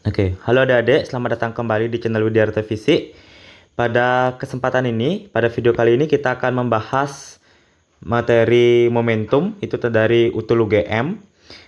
Oke, halo adik-adik, selamat datang kembali di channel Widyarta Fisik. Pada kesempatan ini, pada video kali ini kita akan membahas materi momentum, itu dari UTUL UGM.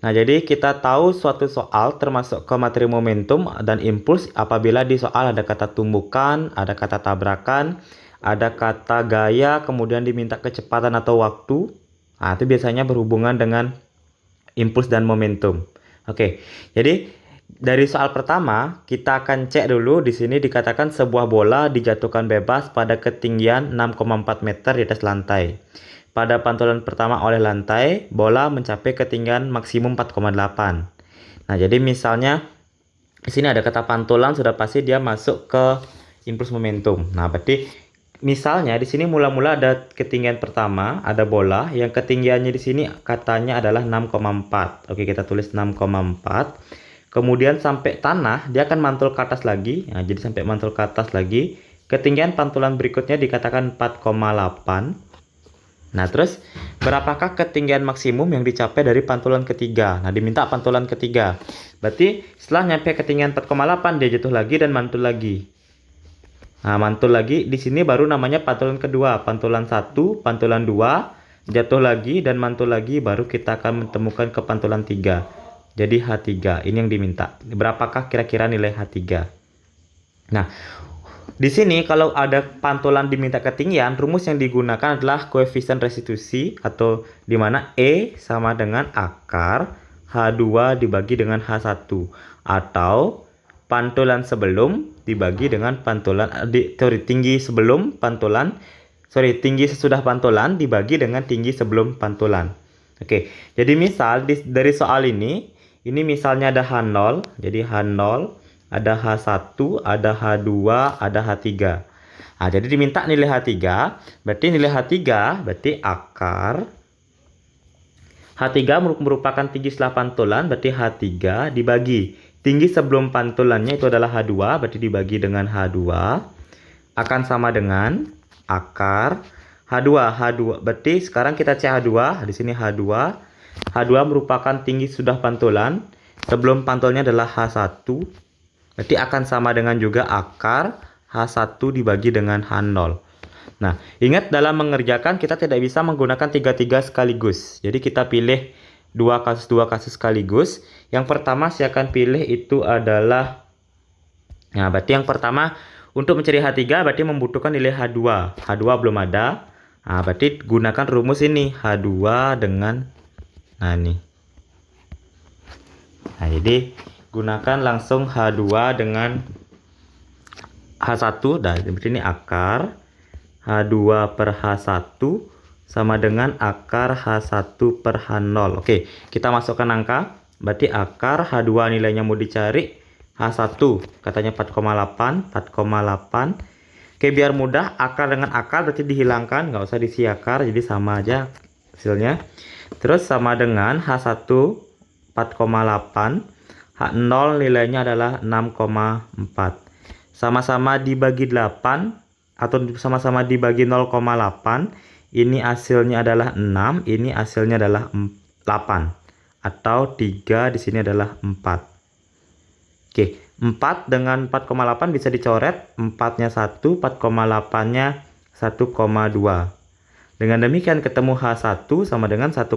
Nah, jadi kita tahu suatu soal termasuk ke materi momentum dan impuls apabila di soal ada kata tumbukan, ada kata tabrakan, ada kata gaya, kemudian diminta kecepatan atau waktu. Nah, itu biasanya berhubungan dengan impuls dan momentum. Oke, jadi dari soal pertama kita akan cek dulu. Di sini dikatakan sebuah bola dijatuhkan bebas pada ketinggian 6,4 meter di atas lantai. Pada pantulan pertama oleh lantai, bola mencapai ketinggian maksimum 4,8. Nah, jadi misalnya di sini ada kata pantulan, sudah pasti dia masuk ke impuls momentum. Nah, berarti misalnya di sini mula-mula ada ketinggian pertama, ada bola yang ketinggiannya di sini katanya adalah 6,4. Oke, kita tulis 6,4. Kemudian sampai tanah dia akan mantul ke atas lagi. Nah, jadi sampai mantul ke atas lagi. Ketinggian pantulan berikutnya dikatakan 4,8. Nah, terus berapakah ketinggian maksimum yang dicapai dari pantulan ketiga? Nah, diminta pantulan ketiga. Berarti setelah nyampe ketinggian 4,8 dia jatuh lagi dan mantul lagi. Nah, mantul lagi di sini baru namanya pantulan kedua. Pantulan 1, pantulan 2, jatuh lagi dan mantul lagi, baru kita akan menemukan ke pantulan 3. Jadi H3 ini yang diminta. Berapakah kira-kira nilai H3? Nah, di sini kalau ada pantulan diminta ketinggian, rumus yang digunakan adalah koefisien restitusi, atau di mana E sama dengan akar H2 dibagi dengan H1, atau pantulan sebelum dibagi dengan pantulan tinggi sebelum pantulan, tinggi sesudah pantulan dibagi dengan tinggi sebelum pantulan. Oke, jadi misal dari soal ini misalnya ada H0, jadi H0, ada H1, ada H2, ada H3. Nah, jadi diminta nilai H3, berarti nilai H3 berarti akar H3 merupakan tinggi setelah pantulan, berarti H3 dibagi tinggi sebelum pantulannya itu adalah H2, berarti dibagi dengan H2 akan sama dengan akar H2. Berarti sekarang kita cek H2, di sini H2. H2 merupakan tinggi sudah pantulan, sebelum pantulnya adalah H1. Berarti akan sama dengan juga akar H1 dibagi dengan H0. Nah, ingat dalam mengerjakan kita tidak bisa menggunakan 3 sekaligus. Jadi kita pilih dua kasus sekaligus. Yang pertama saya akan pilih itu adalah, nah berarti yang pertama untuk mencari H3 berarti membutuhkan nilai H2. H2 belum ada. Nah, berarti gunakan rumus ini H2 dengan, nah ini. Nah, jadi gunakan langsung H2 dengan H1. Dan berarti ini akar H2 per H1 sama dengan akar H1 per H0. Oke, kita masukkan angka. Berarti akar H2 nilainya mau dicari, H1 katanya 4,8. Oke, biar mudah, akar dengan akar berarti dihilangkan, nggak usah diisi akar, jadi sama aja hasilnya. Terus sama dengan H1 4,8, H0 nilainya adalah 6,4. Sama-sama dibagi 8 atau sama-sama dibagi 0,8. Ini hasilnya adalah 6, ini hasilnya adalah 8. Atau 3 di sini adalah 4. Oke, 4 dengan 4,8 bisa dicoret, 4-nya 1, 4,8-nya 1,2. Dengan demikian ketemu H1 sama dengan 1,2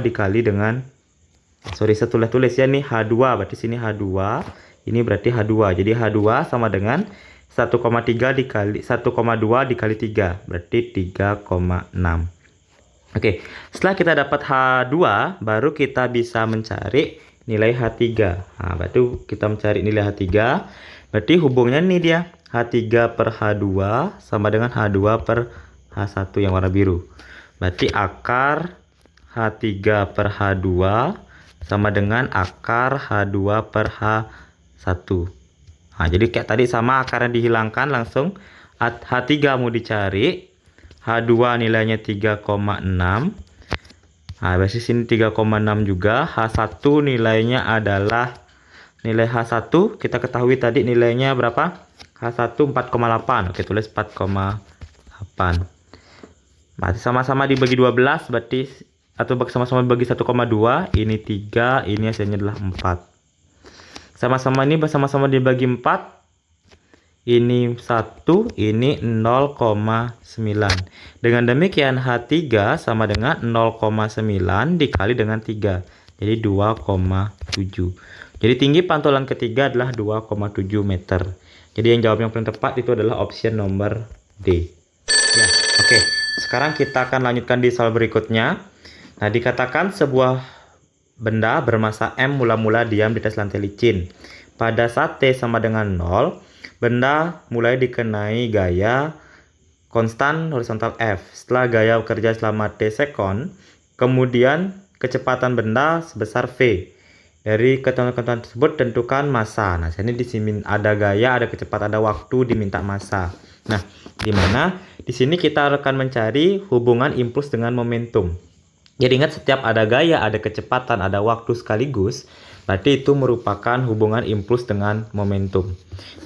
dikali dengan, saya tulis ya nih H2, berarti sini H2, ini berarti H2. Jadi H2 sama dengan 1,3 dikali 1,2 dikali 3, berarti 3,6. Oke, setelah kita dapat H2, baru kita bisa mencari nilai H3. Nah, berarti kita mencari nilai H3, berarti hubungannya nih dia, H3 per H2 sama dengan H2 per H1 yang warna biru. Berarti akar H3 per H2 sama dengan akar H2 per H1. Nah, jadi kayak tadi sama, akarnya dihilangkan langsung. H3 mau dicari, H2 nilainya 3,6. Nah, berarti sini 3,6 juga. H1 nilainya adalah, nilai H1 kita ketahui tadi nilainya berapa? H1 4,8. Oke, tulis 4,8. Berarti sama-sama dibagi 12, berarti atau sama-sama bagi 1,2. Ini 3, ini hasilnya adalah 4. Sama-sama ini bersama-sama dibagi 4. Ini 1, ini 0,9. Dengan demikian H3 sama dengan 0,9 dikali dengan 3. Jadi 2,7. Jadi tinggi pantulan ketiga adalah 2,7 meter. Jadi yang jawab yang paling tepat itu adalah option nomor D. Ya, oke. Sekarang kita akan lanjutkan di soal berikutnya. Nah, dikatakan sebuah benda bermasa M mula-mula diam di atas lantai licin. Pada saat T sama dengan 0, benda mulai dikenai gaya konstan horizontal F. Setelah gaya bekerja selama T sekon, kemudian kecepatan benda sebesar V. Dari ketentuan tersebut tentukan massa. Nah, sini di sini ada gaya, ada kecepatan, ada waktu, diminta massa. Nah, di mana di sini kita akan mencari hubungan impuls dengan momentum. Jadi ingat, setiap ada gaya, ada kecepatan, ada waktu sekaligus, berarti itu merupakan hubungan impuls dengan momentum.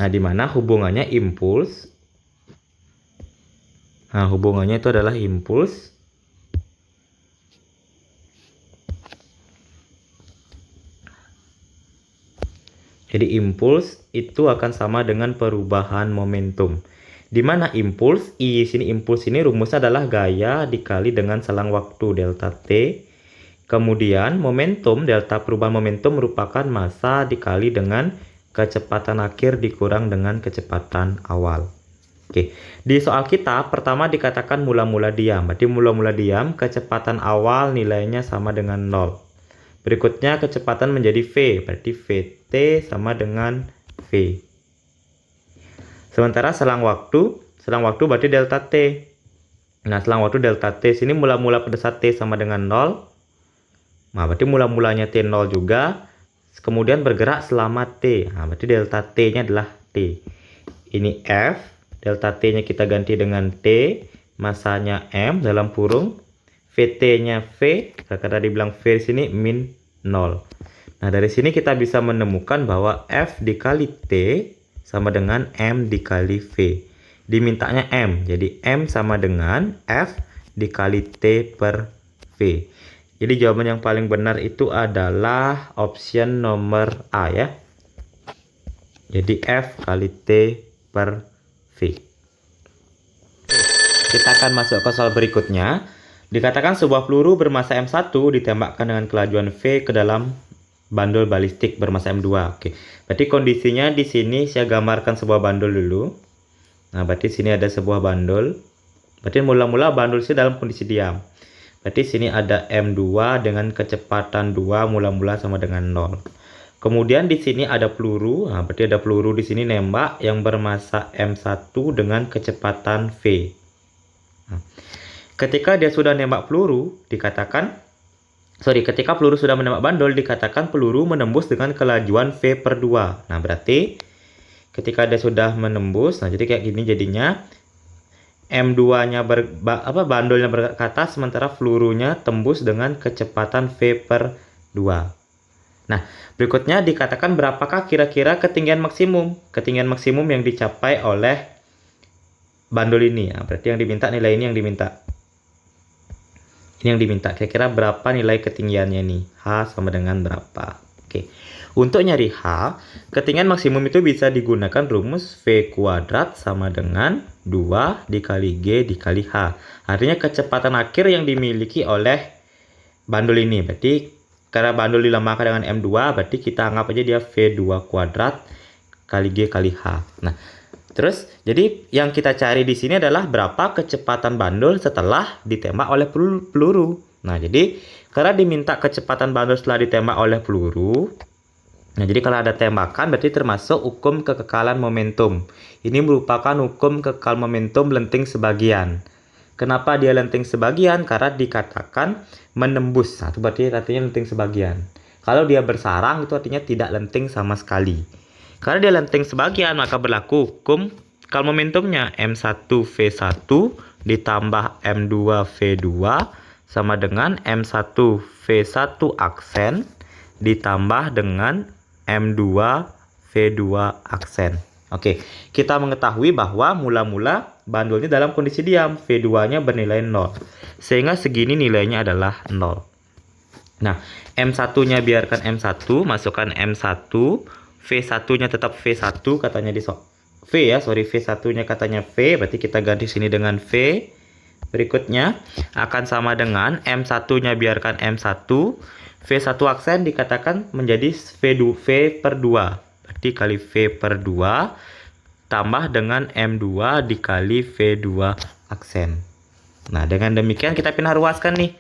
Nah, di mana hubungannya impuls? Nah, hubungannya itu adalah impuls Jadi impuls itu akan sama dengan perubahan momentum. Di mana impuls, impuls ini rumusnya adalah gaya dikali dengan selang waktu delta T. Kemudian momentum, delta perubahan momentum merupakan massa dikali dengan kecepatan akhir dikurang dengan kecepatan awal. Oke, di soal kita pertama dikatakan mula-mula diam. Berarti mula-mula diam, kecepatan awal nilainya sama dengan 0. Berikutnya kecepatan menjadi V, berarti Vt sama dengan V. Sementara selang waktu berarti delta T. Nah, selang waktu delta T sini mula-mula pada saat T sama dengan 0. Nah, berarti mula-mulanya T0 juga. Kemudian bergerak selama T. Nah, berarti delta T-nya adalah T. Ini F, delta T-nya kita ganti dengan T, massanya M dalam kurung. Vt-nya V, karena dibilang V di sini min 0. Nah, dari sini kita bisa menemukan bahwa F dikali T sama dengan M dikali V. Dimintanya M, jadi M sama dengan F dikali T per V. Jadi jawaban yang paling benar itu adalah option nomor A ya. Jadi F kali T per V. Kita akan masuk ke soal berikutnya. Dikatakan sebuah peluru bermasa M1 ditembakkan dengan kelajuan V ke dalam bandul balistik bermasa M2. Oke. Berarti kondisinya di sini saya gambarkan sebuah bandul dulu. Nah, berarti sini ada sebuah bandul. Berarti mula-mula bandul ini dalam kondisi diam. Berarti sini ada M2 dengan kecepatan 2 mula-mula sama dengan 0. Kemudian di sini ada peluru. Nah, berarti ada peluru di sini nembak yang bermasa M1 dengan kecepatan V. Nah, ketika dia sudah nembak peluru, ketika peluru sudah menembak bandul, dikatakan peluru menembus dengan kelajuan V per 2. Nah, berarti ketika dia sudah menembus, nah jadi kayak gini jadinya. M2-nya bandulnya bergerak ke atas, sementara pelurunya tembus dengan kecepatan V per 2. Nah, berikutnya dikatakan berapakah kira-kira ketinggian maksimum? Ketinggian maksimum yang dicapai oleh bandul ini. Nah, berarti yang diminta nilai ini yang diminta. Ini yang diminta, kira-kira berapa nilai ketinggiannya nih? H sama dengan berapa? Oke. Untuk nyari H, ketinggian maksimum itu bisa digunakan rumus V kuadrat sama dengan 2 dikali G dikali H. Artinya kecepatan akhir yang dimiliki oleh bandul ini. Berarti karena bandul dilambangkan dengan M2, berarti kita anggap aja dia V2 kuadrat kali G kali H. Nah, terus, jadi yang kita cari di sini adalah berapa kecepatan bandul setelah ditembak oleh peluru. Nah, jadi karena diminta kecepatan bandul setelah ditembak oleh peluru. Nah, jadi kalau ada tembakan berarti termasuk hukum kekekalan momentum. Ini merupakan hukum kekal momentum lenting sebagian. Kenapa dia lenting sebagian? Karena dikatakan menembus. Nah, itu berarti artinya lenting sebagian. Kalau dia bersarang itu artinya tidak lenting sama sekali. Karena dia lenting sebagian, maka berlaku hukum kekal momentumnya. M1 V1 ditambah M2 V2 sama dengan M1 V1 aksen ditambah dengan M2 V2 aksen. Oke, kita mengetahui bahwa mula-mula bandulnya dalam kondisi diam, V2-nya bernilai 0. Sehingga segini nilainya adalah 0. Nah, M1-nya biarkan M1, masukkan M1, V1-nya tetap V1 katanya di V ya, sorry, V1-nya katanya V, berarti kita ganti sini dengan V. Berikutnya akan sama dengan M1-nya biarkan M1, V1 aksen dikatakan menjadi V per 2. Berarti kali V per 2 tambah dengan M2 dikali V2 aksen. Nah, dengan demikian kita pindah ruaskan nih.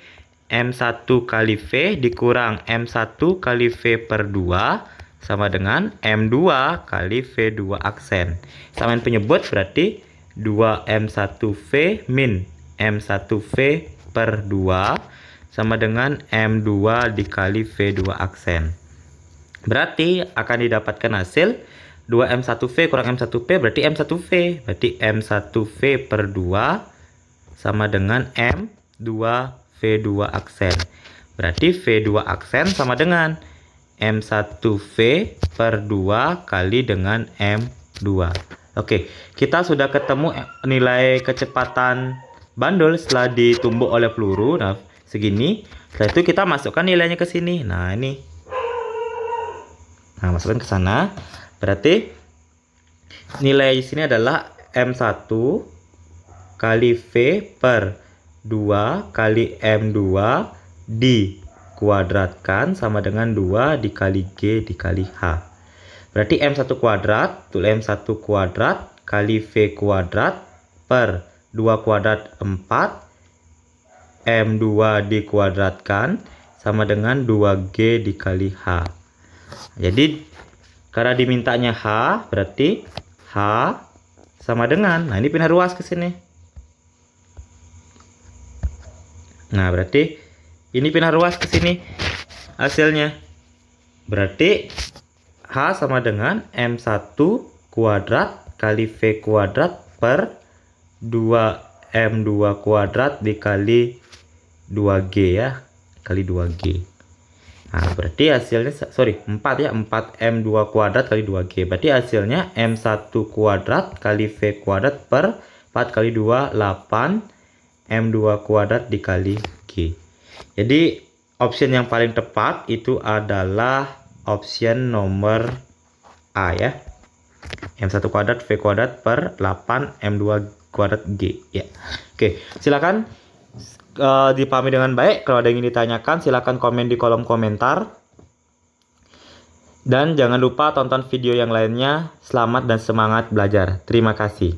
M1 kali V dikurang M1 kali V per 2 sama dengan M2 kali V2 aksen. Samain penyebut berarti 2M1V min M1V per 2 sama dengan M2 dikali V2 aksen. Berarti akan didapatkan hasil 2M1V kurang M1V berarti M1V. Berarti M1V per 2 sama dengan M2V2 aksen. Berarti V2 aksen sama dengan M1V per 2 kali dengan M2. Oke, kita sudah ketemu nilai kecepatan bandul setelah ditumbuk oleh peluru. Nah, segini. Setelah itu kita masukkan nilainya ke sini. Nah, ini. Nah, masukkan ke sana. Berarti nilai di sini adalah M1 kali V per 2 kali M2 dikuadratkan sama dengan 2 dikali G dikali H. Berarti M1 kuadrat, M1 kuadrat kali V kuadrat per 2 kuadrat 4, M2 dikuadratkan sama dengan 2G dikali H. Jadi karena dimintanya H, berarti H sama dengan, nah ini pindah ruas ke sini. Nah, berarti ini pindah ruas ke sini hasilnya. Berarti H sama dengan M1 kuadrat kali V kuadrat per 2M2 kuadrat dikali 2G ya, kali 2G. Nah, berarti hasilnya, sorry, 4 ya, 4M2 kuadrat kali 2G. Berarti hasilnya M1 kuadrat kali V kuadrat per 4 kali 2, 8 M2 kuadrat dikali G. Jadi option yang paling tepat itu adalah option nomor A ya. M1 kuadrat V kuadrat per 8 M2 kuadrat G ya. Oke, silakan dipahami dengan baik. Kalau ada yang ingin ditanyakan silakan komen di kolom komentar. Dan jangan lupa tonton video yang lainnya. Selamat dan semangat belajar. Terima kasih.